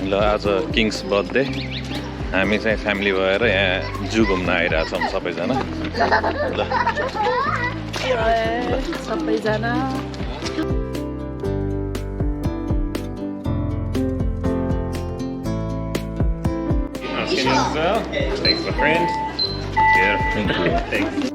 ल आज Kings birthday हामी चाहिँ फ्यामिली भएर यहाँ जू घुम्न आइरहेछौँ सबैजना ल सबैजना Thanks my friend. Yeah, thank you. Thanks.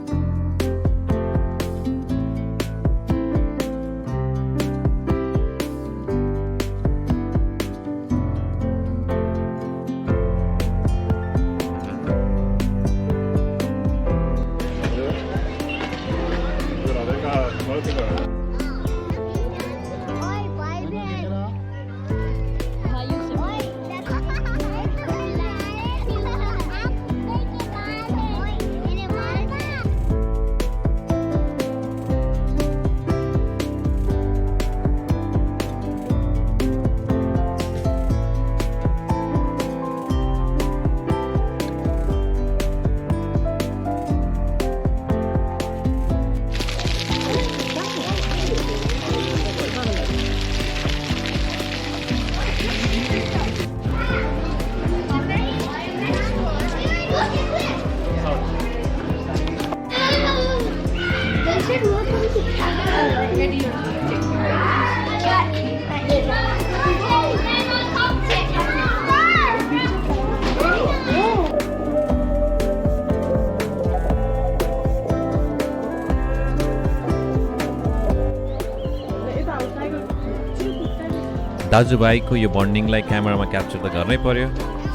दाजुभाइको यो बन्डिङलाई क्यामेरामा क्याप्चर त गर्नै पर्यो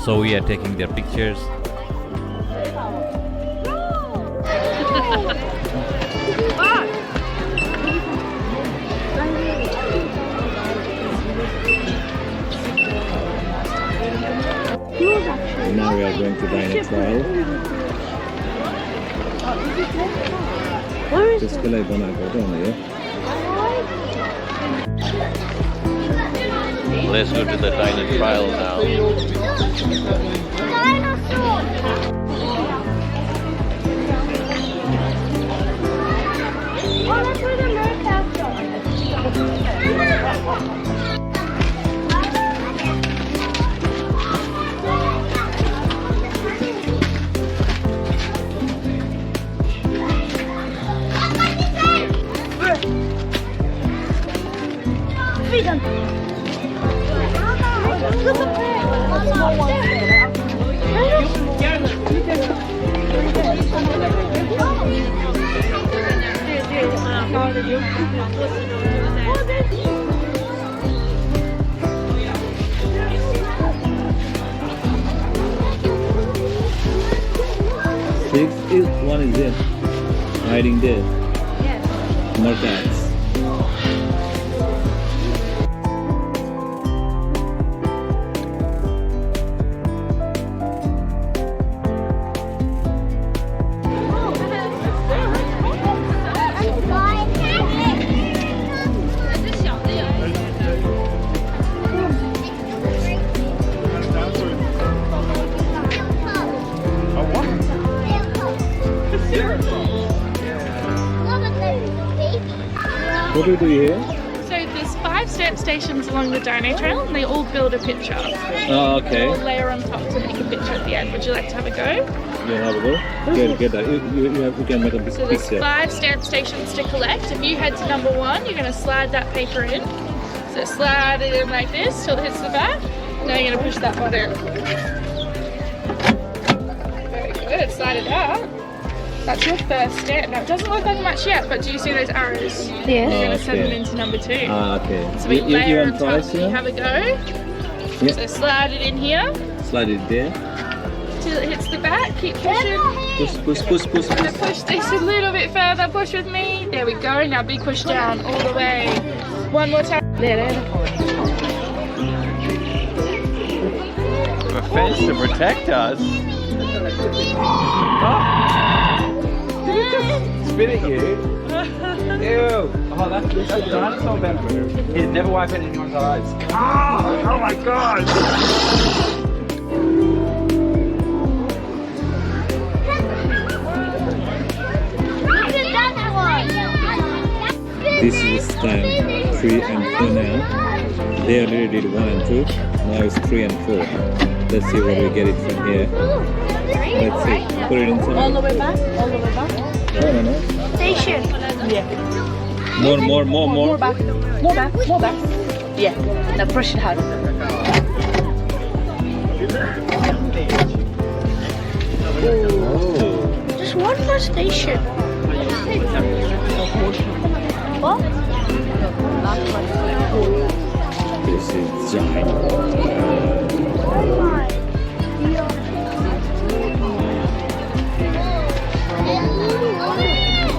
so we are taking their pictures Now we are going to Dinosaur. त्यसको लागि बनाएको त हो Let's go to the dinosaur trial now. Dinosaur! Oh, that's where the mercats are. Feed them. One is there, hiding there. Yes. More cats. What do we do here? So there's 5 stamp stations along the Dino Trail and they all build a picture. Oh, okay. They all layer on top to make a picture at the end. Would you like to have a go? You have a go? Get that. You can make a big So there's picture. 5 stamp stations to collect. If you head to number 1, you're going to slide that paper in. So slide it in like this till it hits the back. Now you're going to push that button. Very good. Slide it out. That's your first stamp. Now it doesn't look like much yet, but do you see those arrows? Yes. You're going to send them into number 2. Okay. So we layer on top. Price, You have a go. Yeah. So slide it in here Slide it there. till it hits the back. Keep pushing. Push. Gonna push this a little bit further. Push with me. There we go. Now big push down all the way. One more time. There. A fence to protect us. Did it just spit at you? Ew. Oh, that's dinosaur member. He'd never wipe it in anyone's eyes. Oh my god. This is time 3 and 2 now. They already did 1 and 2. Now it's 3 and 4. Let's see what we get it from here. Let's see. Put it inside. All the way back? All the way back? No. Station. Yeah. More. More back. More back. More back. Yeah. Now push it hard. Oh. Just one more station. What? This is giant.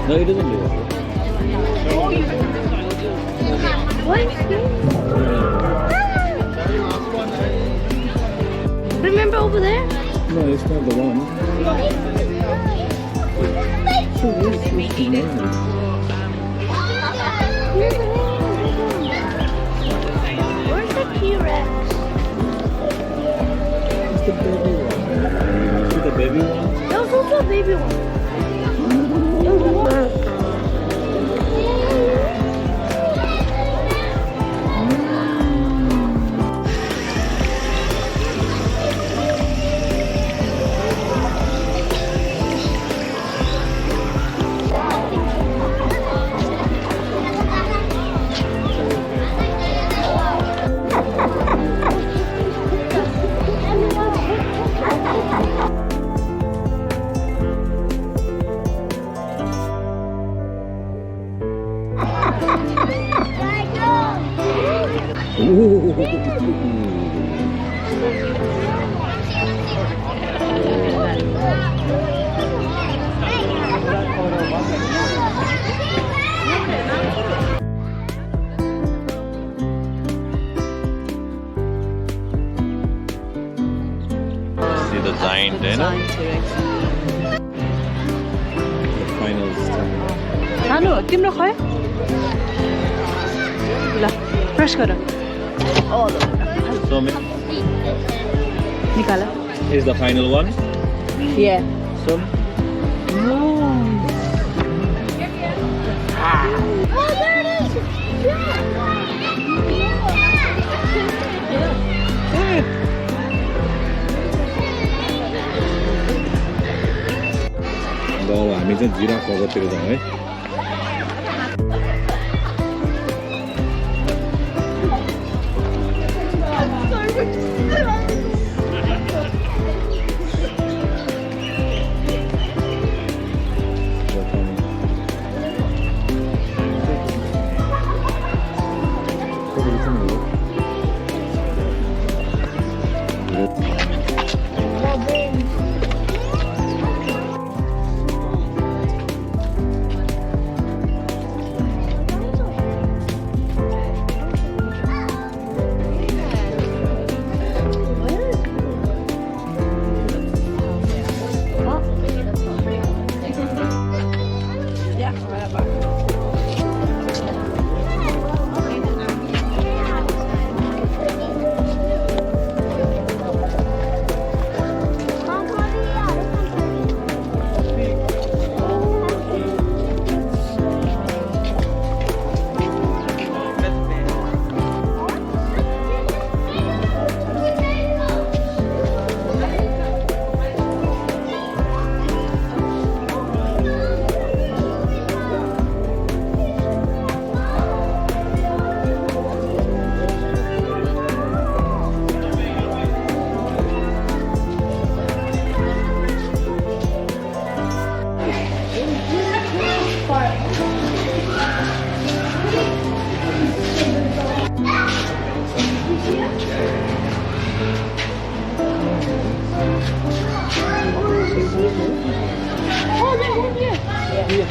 No, it doesn't do it. Remember over there? No, it's not the one. So this is the name. Where's the T-Rex? It's the baby one. See the baby one? There was also a baby one. See the giant dino? The final step. Hanu, तिम्रो खै? ल, press गर. All the way. Show me. निकाल. Is the final one? Yeah. Show me. Oh, there it is. ल हामी चाहिँ giraffe बगरतिर जाउँ है.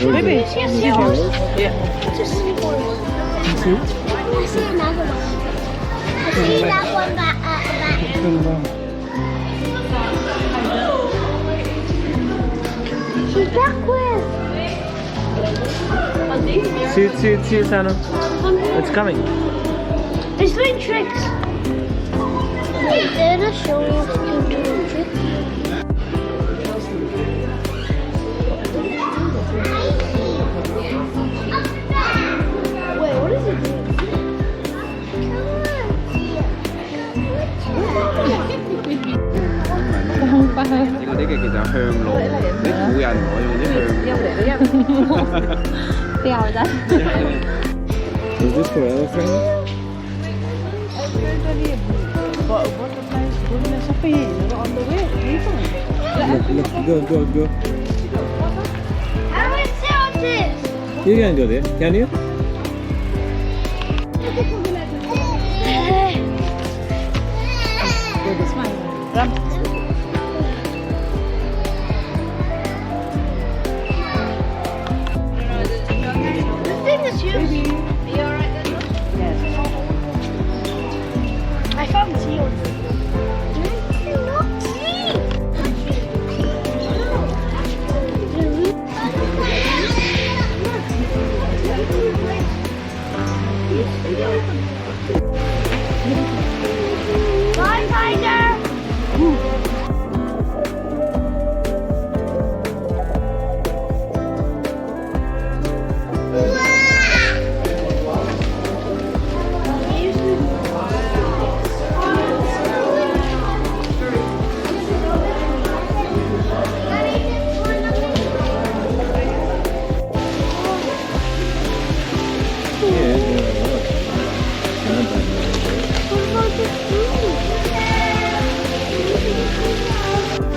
Maybe. Seahorse. Yeah. It's a seahorse. I see another one. I see that one back at the back. She's backwards. See, Santa. It's coming. It's doing tricks. They're just showing us to do tricks. Wait, what is it doing? Come on. 呢個呢個叫做香爐，啲古人攞用啲香。掉咗。Is this for elephant? Look, go. I want to sit on this. You can go there. Can you? This thing is huge. I found seals. Bye, tiger.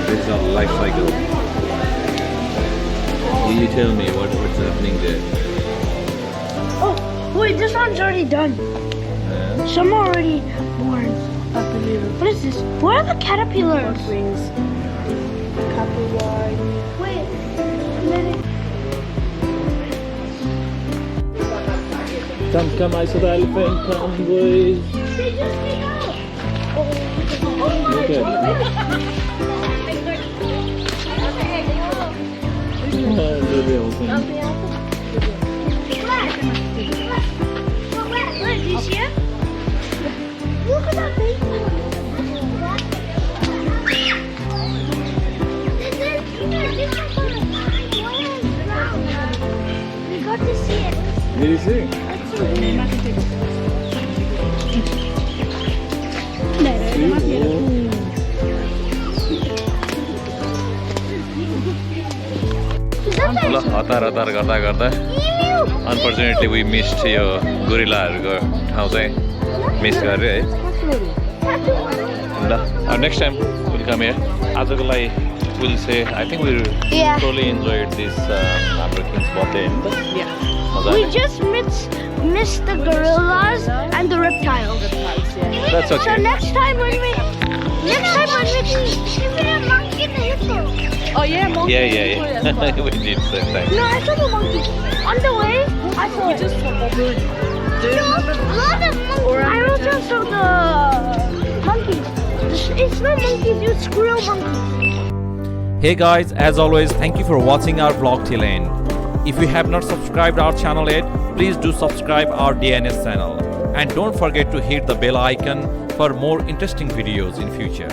This is a life cycle. You tell me what's happening there. Oh, wait, this one's already done. Some are already born. What is this? What are the caterpillars? Wings. Wait. Come, I saw the elephant. Come, boys. They just came out. Look at it. Where? Do you see it? Look at that baby. We got to see it. Did you see? हतार गर्दा गर्दा unfortunately we missed यो गोरिल्लाहरूको ठाउँ चाहिँ miss गर्यो है ल next time will come here आजको लागि will say I think we truly enjoyed this हाम्रो किङ्स बर्थडे हैन त We just missed the gorillas and the reptiles. That's okay. So next time when we see a monkey in the hippo. Oh yeah, monkey. Yeah. We did same time. No, I saw the monkey. On the way, I saw it. Just No, a lot of monkeys. I also saw the monkeys. It's not monkeys, it's squirrel monkeys. Hey guys, as always, thank you for watching our vlog till end. If you have not subscribed our channel yet, please do subscribe our DNS channel. And don't forget to hit the bell icon for more interesting videos in future.